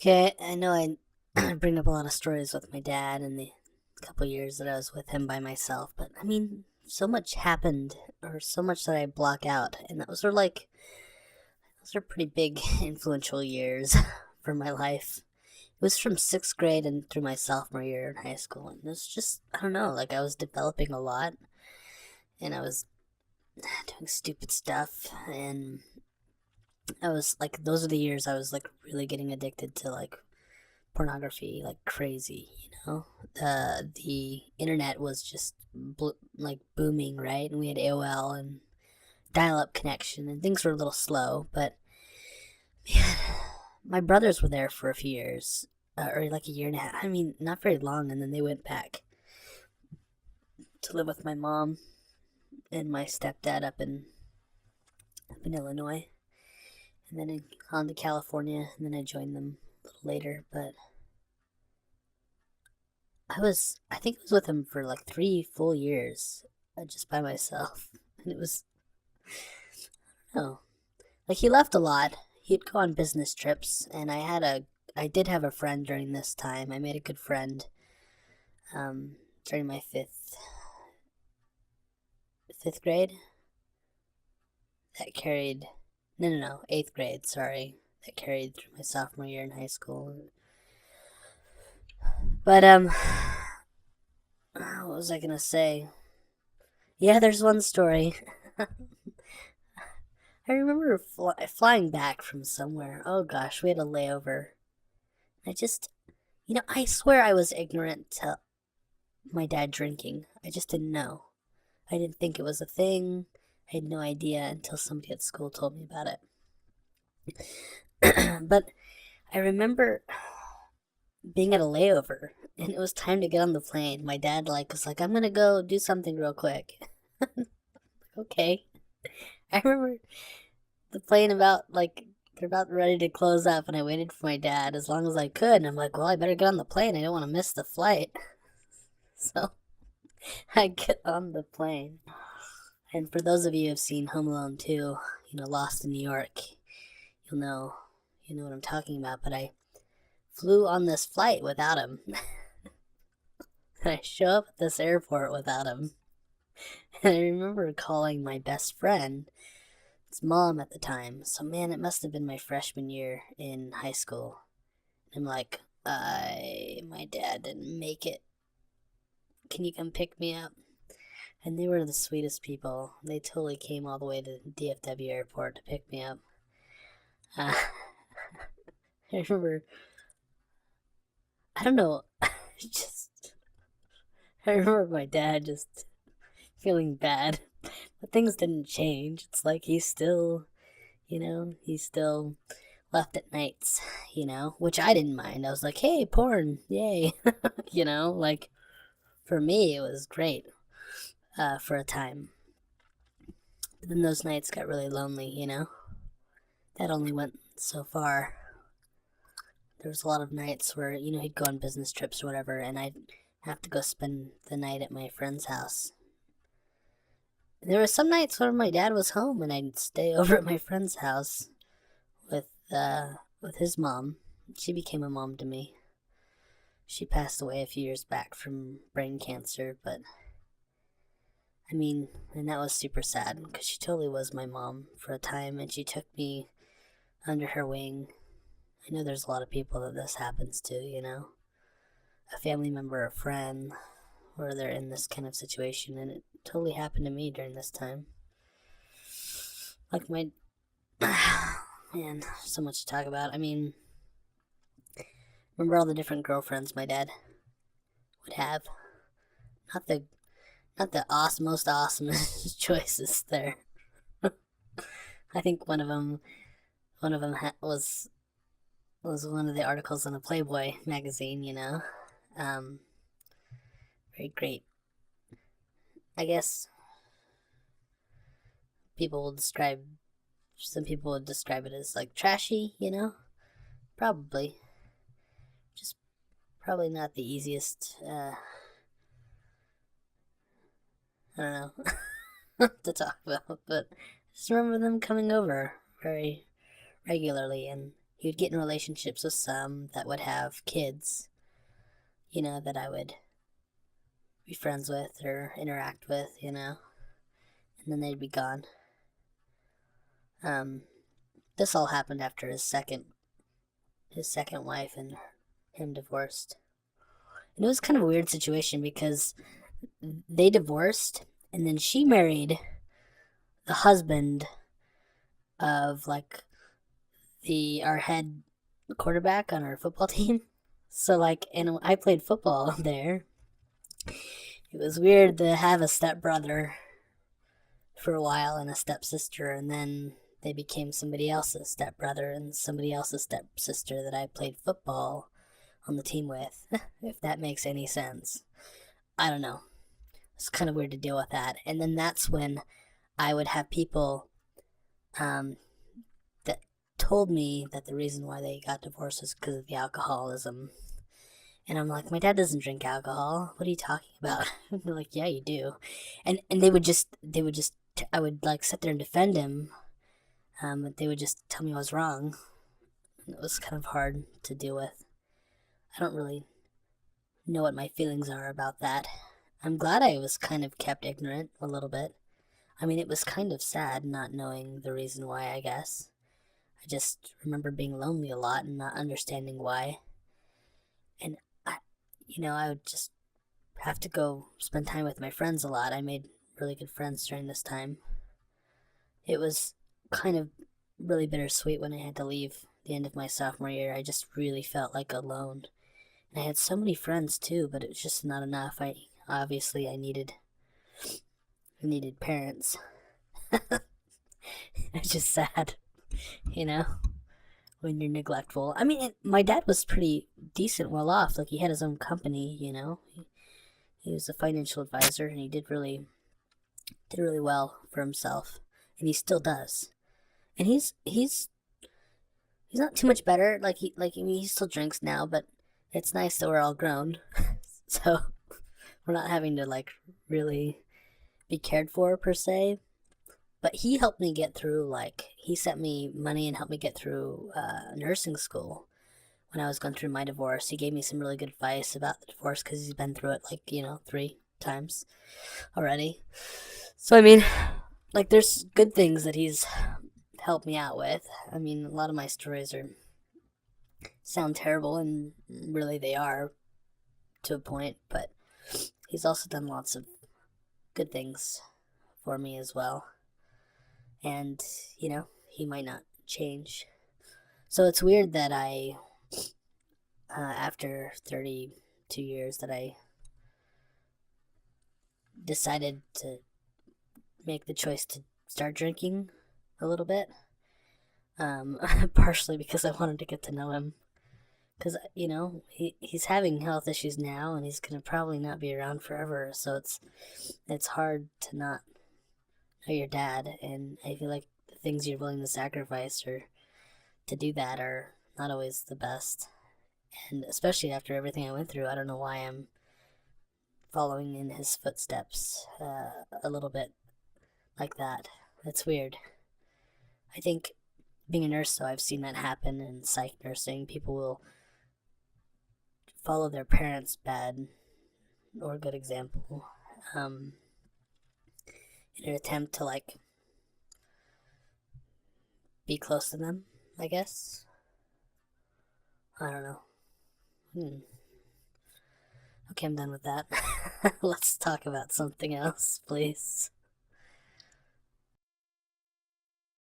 Okay, I know I bring up a lot of stories with my dad and the couple years that I was with him by myself, but I mean, so much happened, or so much that I block out, and those are pretty big, influential years for my life. It was from sixth grade and through my sophomore year in high school, and it was just, I don't know, like I was developing a lot, and I was doing stupid stuff, and I was like, those are the years I was like really getting addicted to like pornography like crazy, you know? The internet was just like booming, right? And we had AOL and dial-up connection, and things were a little slow, but man, my brothers were there for a few years, or like a year and a half. I mean, not very long, and then they went back to live with my mom and my stepdad up in Illinois, and then on to California, and then I joined them a little later, but I think I was with him for like 3 full years, just by myself. And it was, oh, like he left a lot. He'd go on business trips, and I did have a friend during this time. I made a good friend, during my fifth grade that carried, no, eighth grade, sorry, that carried through my sophomore year in high school. But, what was I gonna say? Yeah, there's one story. I remember flying back from somewhere. Oh gosh, we had a layover. I just, I swear I was ignorant to my dad drinking. I just didn't know. I didn't think it was a thing. I had no idea until somebody at school told me about it. But I remember being at a layover, and it was time to get on the plane. My dad was like, "I'm gonna go do something real quick." Okay. I remember the plane they're about ready to close up, and I waited for my dad as long as I could, and I'm like, well, I better get on the plane. I don't want to miss the flight. So I get on the plane. And for those of you who have seen Home Alone 2, Lost in New York, you'll know what I'm talking about, but I flew on this flight without him. And I show up at this airport without him. And I remember calling my best friend, his mom at the time. So man, it must have been my freshman year in high school. I'm like, my dad didn't make it. Can you come pick me up? And they were the sweetest people. They totally came all the way to DFW airport to pick me up. Uh, I remember, I don't know, just, I remember my dad just feeling bad. But things didn't change. It's like he's still left at nights, which I didn't mind. I was like, hey, porn, yay. Like, for me, it was great, for a time. But then those nights got really lonely, That only went so far. There was a lot of nights where, he'd go on business trips or whatever, and I'd have to go spend the night at my friend's house. And there were some nights where my dad was home, and I'd stay over at my friend's house with his mom. She became a mom to me. She passed away a few years back from brain cancer, but I mean, and that was super sad because she totally was my mom for a time, and she took me under her wing. I know there's a lot of people that this happens to, a family member, a friend, where they're in this kind of situation, and it totally happened to me during this time. Like my, man, so much to talk about. I mean, remember all the different girlfriends my dad would have? Not the, not the most awesome choices there. I think one of them was one of the articles in a Playboy magazine. Um, very great. I guess people will describe some people would describe it as like trashy. Probably just probably not the easiest. I don't know to talk about, but just remember them coming over very regularly, and he would get in relationships with some that would have kids, that I would be friends with or interact with, and then they'd be gone. Um, this all happened after his second wife and him divorced. And it was kind of a weird situation because they divorced, and then she married the husband of like the our head quarterback on our football team. So like, and I played football there. It was weird to have a stepbrother for a while and a stepsister, and then they became somebody else's stepbrother and somebody else's stepsister that I played football on the team with, if that makes any sense. I don't know. It's kind of weird to deal with that. And then that's when I would have people um, that told me that the reason why they got divorced was because of the alcoholism. And I'm like, my dad doesn't drink alcohol. What are you talking about? And they're like, yeah, you do. And they would just, I would like sit there and defend him. But they would just tell me I was wrong. And it was kind of hard to deal with. I don't really know what my feelings are about that. I'm glad I was kind of kept ignorant a little bit. I mean, it was kind of sad not knowing the reason why, I guess. I just remember being lonely a lot and not understanding why. And I would just have to go spend time with my friends a lot. I made really good friends during this time. It was kind of really bittersweet when I had to leave the end of my sophomore year. I just really felt like alone. And I had so many friends too, but it was just not enough. I needed parents. It's just sad, you know, when you're neglectful. I mean, my dad was pretty decent, well off. Like he had his own company, He was a financial advisor, and he did really well for himself, and he still does. And he's not too much better. I mean, he still drinks now, but it's nice that we're all grown, so we're not having to like really be cared for per se. But he helped me get through. Like he sent me money and helped me get through nursing school when I was going through my divorce. He gave me some really good advice about the divorce because he's been through it like 3 times already. So I mean, like there's good things that he's helped me out with. I mean, a lot of my stories are sound terrible, and really they are to a point, but he's also done lots of good things for me as well. And, he might not change. So it's weird that after 32 years, that I decided to make the choice to start drinking a little bit. Partially because I wanted to get to know him. Because, he's having health issues now, and he's going to probably not be around forever. So it's hard to not know your dad. And I feel like the things you're willing to sacrifice or to do that are not always the best. And especially after everything I went through, I don't know why I'm following in his footsteps a little bit like that. That's weird. I think being a nurse, though, I've seen that happen in psych nursing. People will follow their parents' bad or good example um, in an attempt to, like, be close to them, I guess. I don't know. Okay, I'm done with that. Let's talk about something else, please.